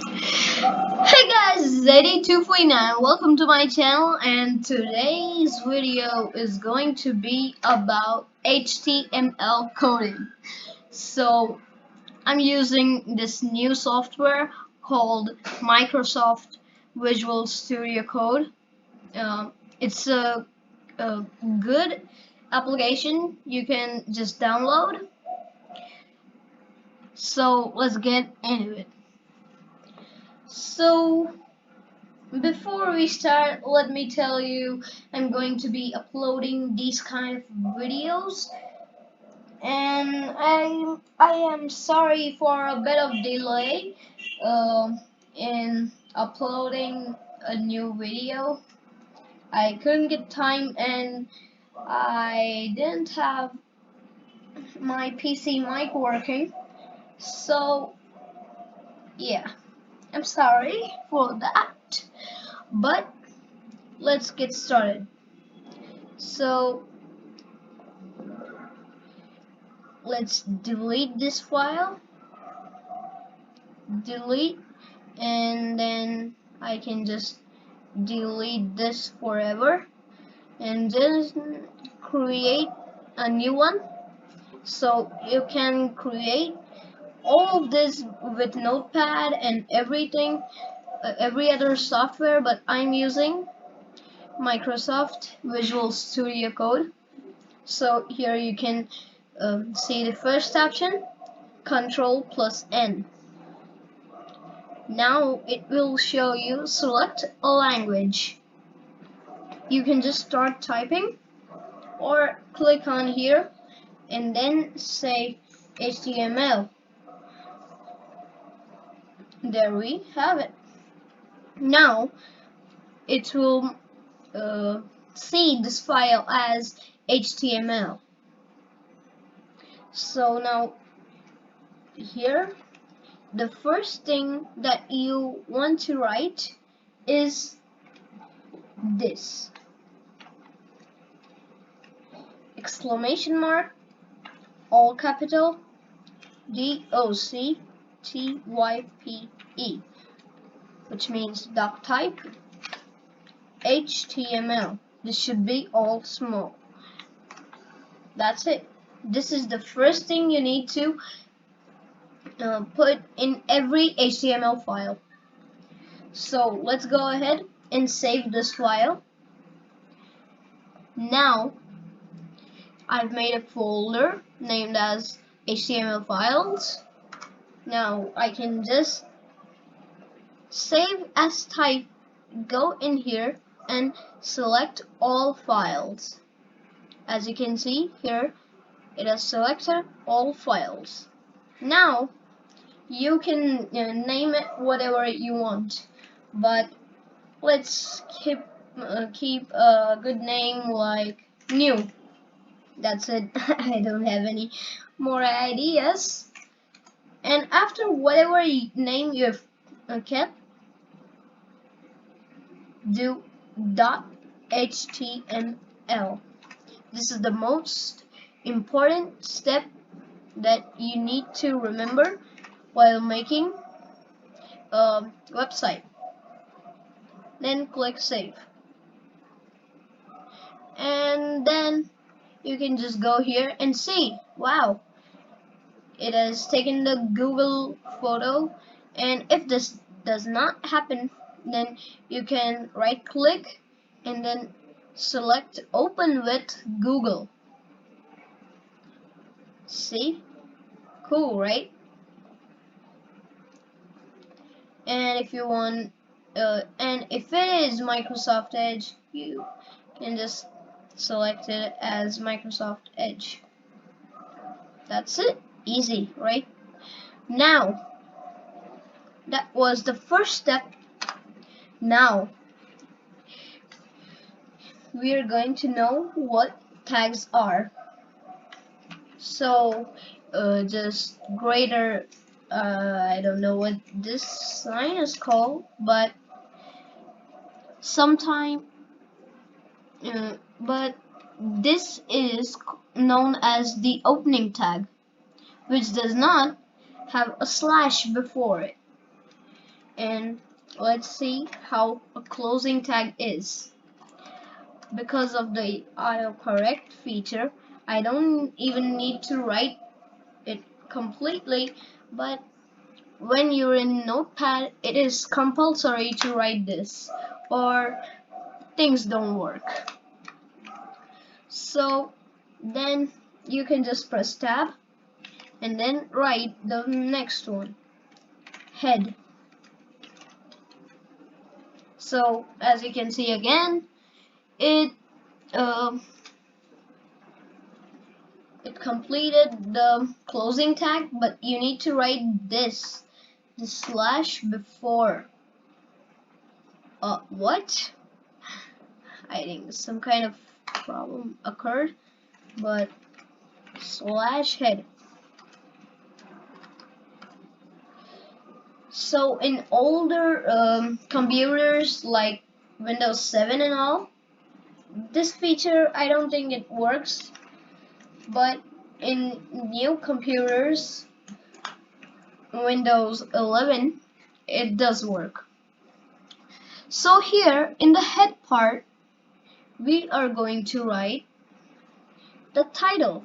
Hey guys, ZD249. Welcome to my channel, and today's video is going to be about HTML coding. So I'm using this new software called Microsoft Visual Studio Code. It's a good application you can just download. So let's get into it. So before we start, let me tell you I'm going to be uploading these kind of videos, and I am sorry for a bit of delay in uploading a new video. I couldn't get time, and I didn't have my PC mic working, so yeah, I'm sorry for that, but let's get started. So let's delete this file, delete, and then I can just delete this forever and just create a new one. So you can create all of this with Notepad and everything, every other software, but I'm using Microsoft Visual Studio Code. So here you can see the first option, Control plus N. Now it will show you select a language. You can just start typing or click on here and then say HTML. There we have it. Now it will see this file as HTML. So now here, the first thing that you want to write is this exclamation mark, all capital, DOCTYPE, which means doc type HTML. This should be all small. That's it. This is the first thing you need to put in every HTML file. So let's go ahead and save this file. Now I've made a folder named as HTML files. Now I can just save as type, go in here and select all files. As you can see here, it has selected all files. Now you can name it whatever you want, but let's keep a good name like new. That's it. I don't have any more ideas. And after whatever name you've kept, do .html. This is the most important step that you need to remember while making a website. Then click save. And then you can just go here and see, wow, it has taken the Google photo. And if this does not happen, then you can right click and then select open with Google. See? Cool, right? And if you want and if it is Microsoft Edge, you can just select it as Microsoft Edge. That's it. Easy, right? Now that was the first step. Now we are going to know what tags are. So just greater, I don't know what this sign is called, but but this is known as the opening tag, which does not have a slash before it. and let's see how a closing tag is. Because of the autocorrect feature, I don't even need to write it completely, but when you're in Notepad, it is compulsory to write this, or things don't work. So then you can just press tab and then write the next one, head. So as you can see again, it it completed the closing tag, but you need to write this, the slash before. What? I think some kind of problem occurred, but slash head. So in older computers like Windows 7 and all, this feature I don't think it works, but in new computers, Windows 11, it does work. So here in the head part, we are going to write the title.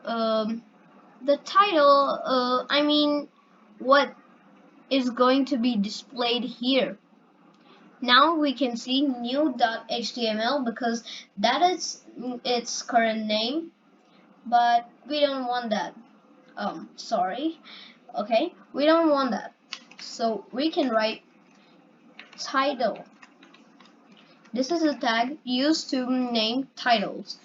I mean, what is going to be displayed here. Now we can see new.html because that is its current name, but we don't want that. Sorry. Okay, we don't want that. So we can write title. This is a tag used to name titles.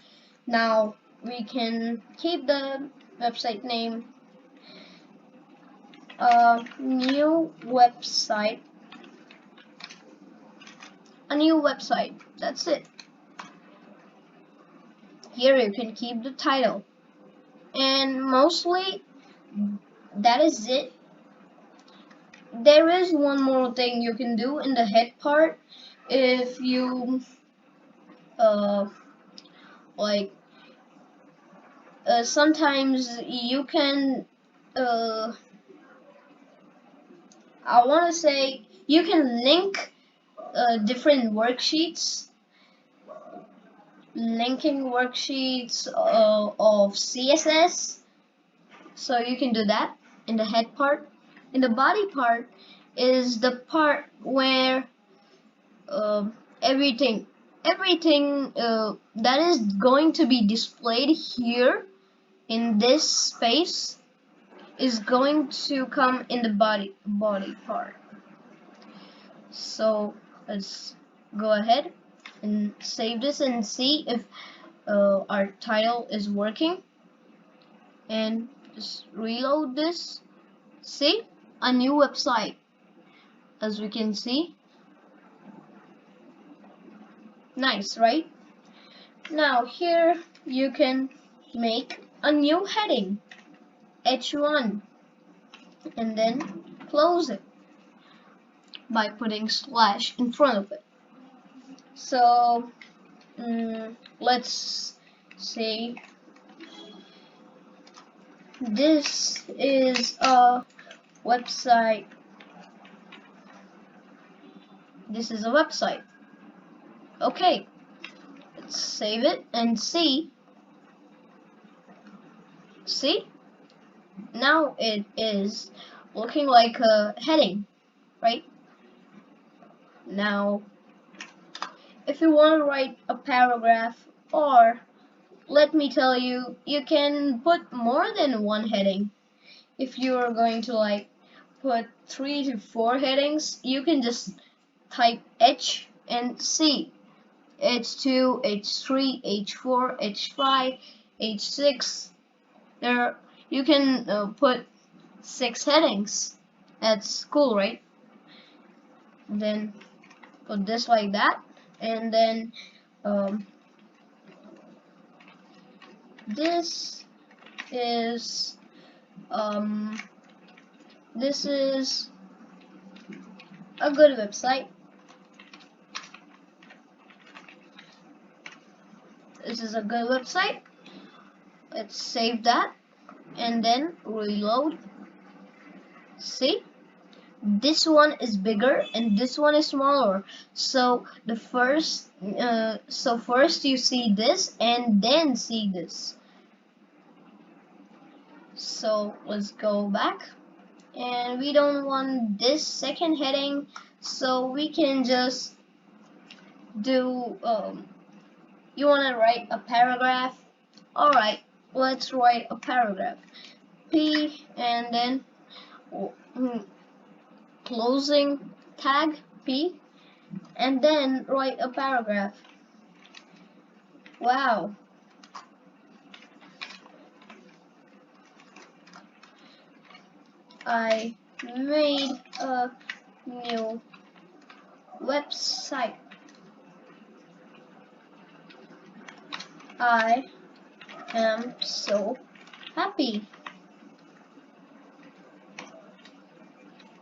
Now we can keep the website name new website. A new website. That's it. Here you can keep the title. And mostly that is it. There is one more thing you can do in the head part. If you like sometimes you can I want to say you can link different worksheets, linking worksheets of CSS, so you can do that in the head part. In the body part is the part where everything that is going to be displayed here in this space is going to come in the body part. So let's go ahead and save this and see if our title is working, and just reload this. See, a new website, as we can see. Nice, right? Now here you can make a new heading, H1, and then close it by putting slash in front of it. So let's say this is a website. This is a website. Okay, let's save it and see. See? Now it is looking like a heading, right? Now, if you want to write a paragraph, or let me tell you, you can put more than one heading. If you are going to like put 3 to 4 headings, you can just type H and C. H2, H3, H4, H5, H6. There, you can put 6 headings. That's cool, right? Then put this like that, and then this is a good website. This is a good website. Let's save that and then reload. See, this one is bigger and this one is smaller. So first you see this and then see this. So let's go back, and we don't want this second heading, so we can just do you want to write a paragraph. Alright, let's write a paragraph. P and then closing tag P and then write a paragraph. Wow. I made a new website. I am so happy.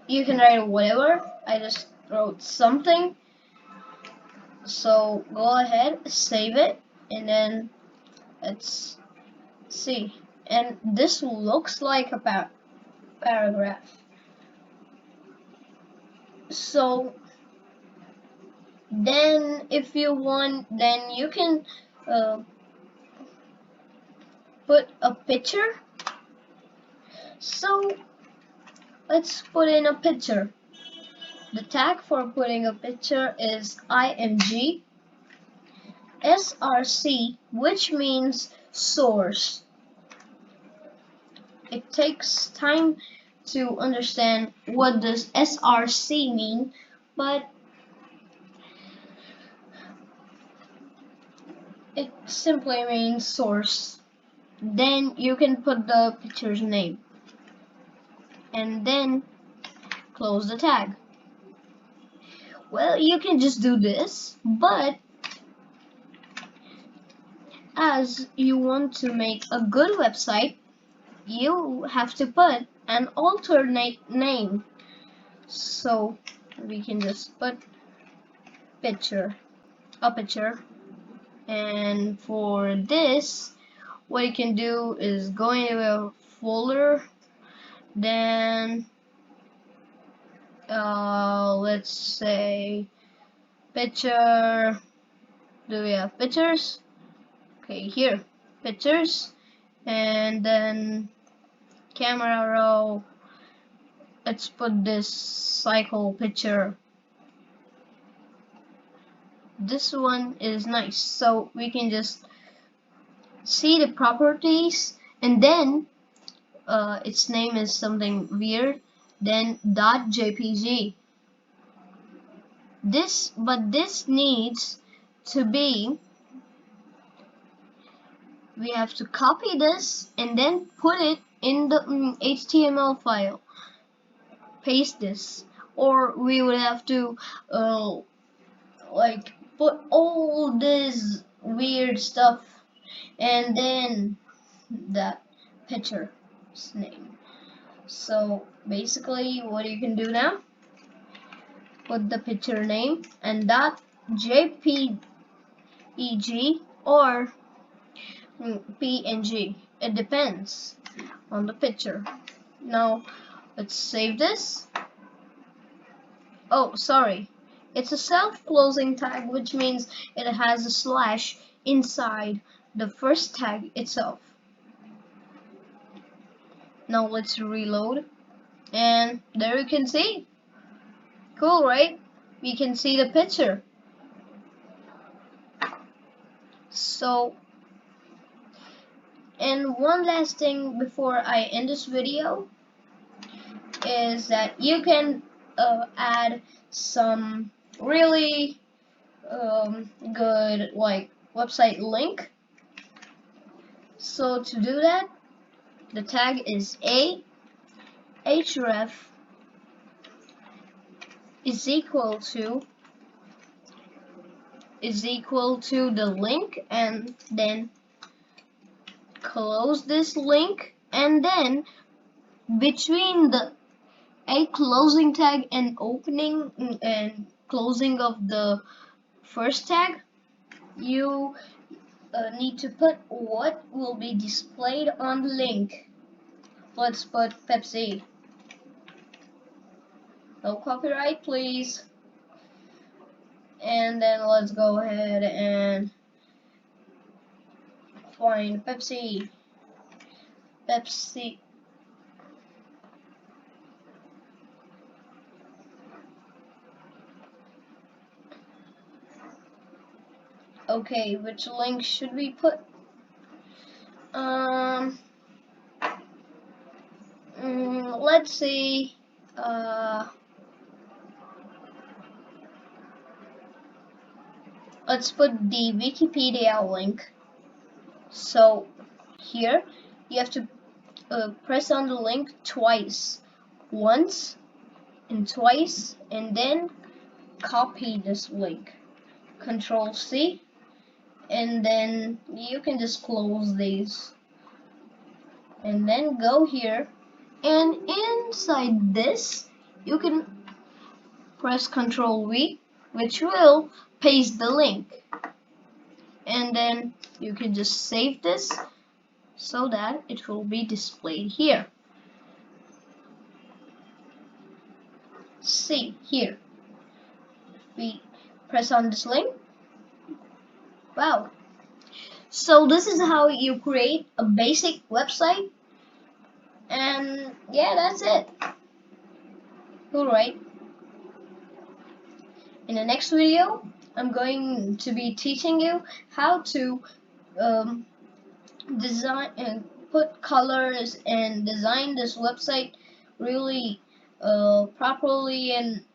You can write whatever. I just wrote something. So go ahead, save it, and then let's see. And this looks like a paragraph. So then if you want, then you can put a picture. So let's put in a picture. The tag for putting a picture is img src, which means source. It takes time to understand what does src mean, but it simply means source. Then you can put the picture's name and then close the tag. Well, you can just do this, but as you want to make a good website, you have to put an alternate name. So we can just put picture, a picture, and for this, what you can do is go into a folder, then let's say picture. Do we have pictures? Okay, here, pictures, and then camera row. Let's put this cycle picture. This one is nice, so we can just see the properties, and then its name is something weird, then .jpg. This needs to be, we have to copy this and then put it in the HTML file. Paste this, or we would have to like put all this weird stuff and then that picture's name. So basically what you can do now, put the picture name and that JPEG or PNG. It depends on the picture. Now let's save this. Oh, sorry. It's a self-closing tag, which means it has a slash inside the first tag itself. Now let's reload, and there you can see. Cool, right? We can see the picture. So, and one last thing before I end this video is that you can add some really good like website link. So to do that, the tag is href is equal to the link, and then close this link, and then between the a closing tag and opening and closing of the first tag, you need to put what will be displayed on the link. Let's put Pepsi. No copyright, please. And then let's go ahead and find Pepsi. Okay, which link should we put? Let's see. Let's put the Wikipedia link. So here you have to press on the link twice, once and twice, and then copy this link. Control C, and then you can just close these, and then go here, and inside this you can press Control V, which will paste the link, and then you can just save this so that it will be displayed here. See here, we press on this link. Wow. So this is how you create a basic website, and yeah, that's it. Alright. In the next video, I'm going to be teaching you how to design and put colors and design this website really properly. And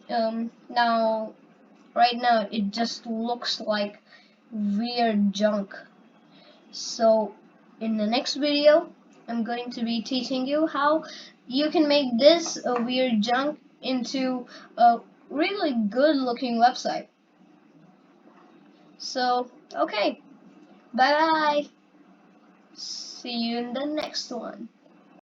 right now it just looks like weird junk. So in the next video, I'm going to be teaching you how you can make this weird junk into a really good looking website. So okay, bye bye, see you in the next one.